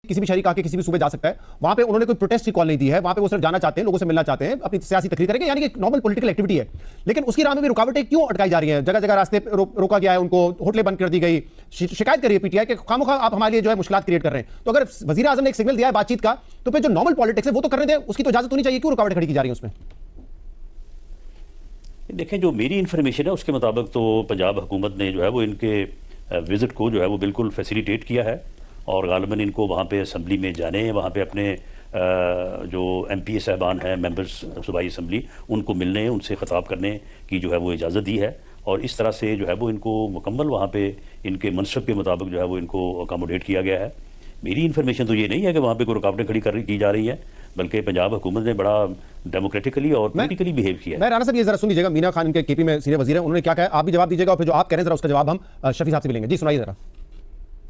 किसी भी शहरी के किसी भी सूबे जा सकता है, वहां पे उन्होंने कोई प्रोटेस्ट की कॉल नहीं दी है, वहां पे वो सिर्फ जाना चाहते हैं, लोगों से मिलना चाहते हैं, अपनी सियासी तकरीर करेंगे, यानी कि नॉर्मल पॉलिटिकल एक्टिविटी है। लेकिन उसकी राह में भी रुकावटें क्यों अटकाई जा रही हैं? जगह जगह रास्ते रोका गया है, उनको होटलें बंद कर दी गई, शिकायत करी है पीटीआई कि खामोखा आप हमारे लिए जो है मुश्किलात क्रिएट कर रहे हैं। तो अगर वजीर आजम ने एक सिग्नल दिया है बातचीत का, तो फिर जो नॉर्मल पॉलिटिक्स है वो तो करने दें, उसकी तो इजाजत होनी चाहिए, क्यों रुकावटें खड़ी की जा रही है उसमें? देखें, जो मेरी इन्फॉर्मेशन है उसके मुताबिक तो पंजाब हुकूमत ने जो है वो इनके विज़िट को जो है वो बिल्कुल फैसिलिटेट किया है, और गालिबन इनको वहाँ पे असम्बली में जाने, वहाँ पे अपने जो MP साहबान हैं, मेंबर्स सूबाई असम्बली, उनको मिलने, उनसे ख़िताब करने की जो है वो इजाज़त दी है, और इस तरह से जो है वो इनको मुकम्मल वहाँ पे इनके मनसब के मुताबिक जो है वो इनको अकोमोडेट किया गया है। मेरी इन्फॉर्मेशन तो ये नहीं है कि वहाँ पे कोई रुकावटें खड़ी की जा रही है, बल्कि पंजाब हुकूमत ने बड़ा डेमोक्रेटिकली और पॉलिटिकली बिहेव किया है। मैं राणा साहब ये जरा सुन लीजिएगा, मीना खान इनके KP में सीनियर वजीर हैं, उन्होंने क्या कहा, आप भी जवाब दीजिएगा, और फिर जो आप कह रहे हैं जरा उसका जवाब हम शफी साहब से भी लेंगे। जी सुनाइए जरा।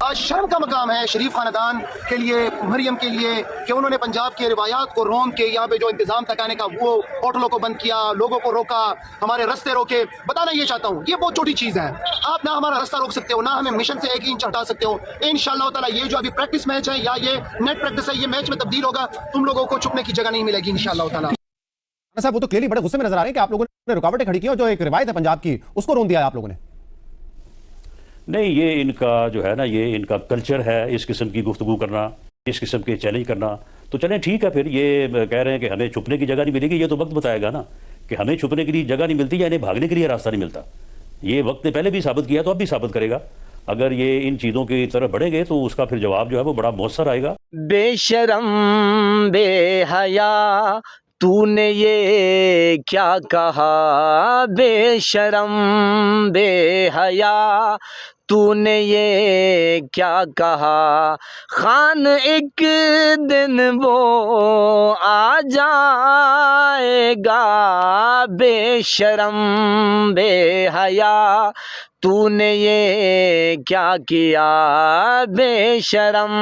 आज शर्म का मकाम है शरीफ खानदान के लिए, मरियम के लिए, कि उन्होंने पंजाब के रिवायात को रोक के यहाँ पे जो इंतजाम तकाने का, वो होटलों को बंद किया, लोगों को रोका, हमारे रास्ते रोके। बताना ये चाहता हूँ, ये बहुत छोटी चीज़ है। आप ना हमारा रास्ता रोक सकते हो, ना हमें मिशन से 1 इंच हटा सकते हो। इंशाअल्लाह ताला ये जो अभी प्रैक्टिस मैच है या ये नेट प्रैक्टिस है, ये मैच में तब्दील होगा, तुम लोगों को छुपने की जगह नहीं मिलेगी इंशाअल्लाह ताला। साहब वो तो क्लियरली बड़े गुस्से में नजर आ रहे हैं कि आप लोगों ने रुकावटें खड़ी की और जो एक रिवायत है पंजाब की उसको रोक दिया है आप लोगों ने। नहीं, ये इनका जो है ना, ये इनका कल्चर है इस किस्म की गुफ्तगू करना, इस किस्म के चैलेंज करना। तो चलें ठीक है, फिर ये कह रहे हैं कि हमें छुपने की जगह नहीं मिलेगी, ये तो वक्त बताएगा ना कि हमें छुपने के लिए जगह नहीं मिलती या इन्हें भागने के लिए रास्ता नहीं मिलता। ये वक्त ने पहले भी साबित किया, तो अब भी साबित करेगा। अगर ये इन चीज़ों की तरफ बढ़ेंगे तो उसका फिर जवाब जो है वो बड़ा मौसर आएगा। बेशरम बेहया तूने ये क्या कहा, बेशरम बेहया तूने ये क्या कहा, खान एक दिन वो आ जाएगा, बेशरम बेहया तूने ये क्या किया, बेशरम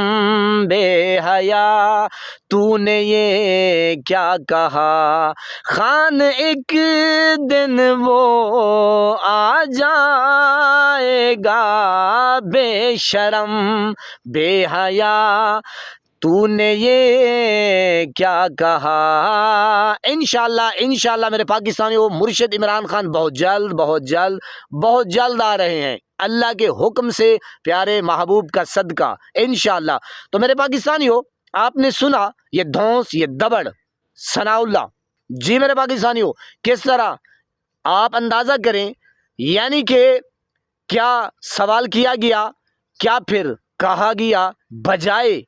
बेहया तूने ये क्या कहा, खान एक दिन वो आ जाएगा, बेशरम बेहया तूने ये क्या कहा। इंशाल्लाह मेरे पाकिस्तानियों, मुर्शिद इमरान खान बहुत जल्द आ रहे हैं, अल्लाह के हुक्म से, प्यारे महबूब का सदका, इंशाल्लाह। तो मेरे पाकिस्तानियों, आपने सुना ये धौंस, ये दबड़ सनाउल्लाह। जी मेरे पाकिस्तानियों, किस तरह आप अंदाज़ा करें, यानी कि क्या सवाल किया गया, क्या फिर कहा गया, बजाए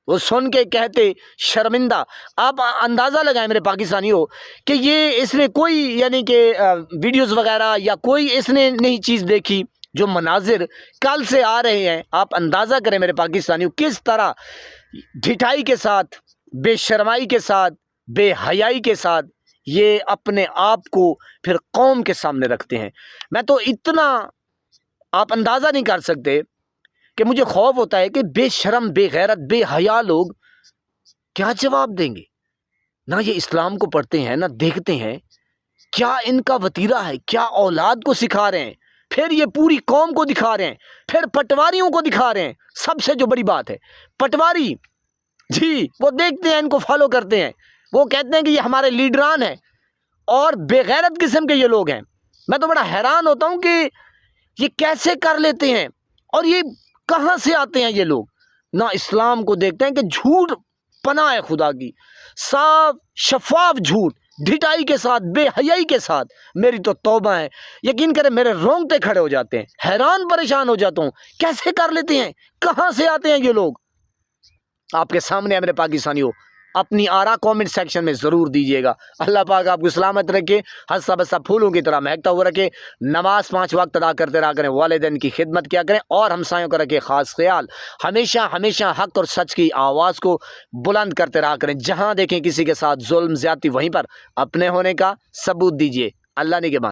वो सुन के कहते शर्मिंदा। आप अंदाज़ा लगाएं मेरे पाकिस्तानियों कि ये इसने कोई यानी कि वीडियोस वगैरह या कोई इसने नई चीज़ देखी, जो मनाजिर कल से आ रहे हैं। आप अंदाज़ा करें मेरे पाकिस्तानियों, किस तरह ढिठाई के साथ, बेशर्माई के साथ, बेहयाई के साथ ये अपने आप को फिर कौम के सामने रखते हैं। मैं तो इतना आप अंदाज़ा नहीं कर सकते कि मुझे खौफ होता है कि बेशरम, बेगैरत, बेहया लोग क्या जवाब देंगे। ना ये इस्लाम को पढ़ते हैं, ना देखते हैं, क्या इनका वतीरा है, क्या औलाद को सिखा रहे हैं, फिर ये पूरी कौम को दिखा रहे हैं, फिर पटवारियों को दिखा रहे हैं। सबसे जो बड़ी बात है, पटवारी जी वो देखते हैं, इनको फॉलो करते हैं, वो कहते हैं कि ये हमारे लीडरान हैं, और बेगैरत किस्म के ये लोग हैं। मैं तो बड़ा हैरान होता हूँ कि ये कैसे कर लेते हैं, और ये कहाँ से आते हैं ये लोग। ना इस्लाम को देखते हैं कि झूठ पनाह है खुदा की, साफ शफाफ झूठ, ढिठाई के साथ, बेहयाई के साथ। मेरी तो तौबा है, यकीन करें मेरे रोंगटे खड़े हो जाते हैं, हैरान परेशान हो जाता हूँ, कैसे कर लेते हैं, कहाँ से आते हैं ये लोग। आपके सामने है मेरे पाकिस्तानियों, अपनी आरा कमेंट सेक्शन में ज़रूर दीजिएगा। अल्लाह पाक आपको सलामत रखे, हंसा बसा फूलों की तरह महकता हुआ रखे, नमाज 5 वक्त अदा करते रहा करें, वालिदैन की खिदमत किया करें, और हमसायों का रखे ख़ास ख्याल। हमेशा हक़ और सच की आवाज़ को बुलंद करते रहा करें। जहाँ देखें किसी के साथ जुल्म ज़्यादती, वहीं पर अपने होने का सबूत दीजिए। अल्लाह ने के बाद।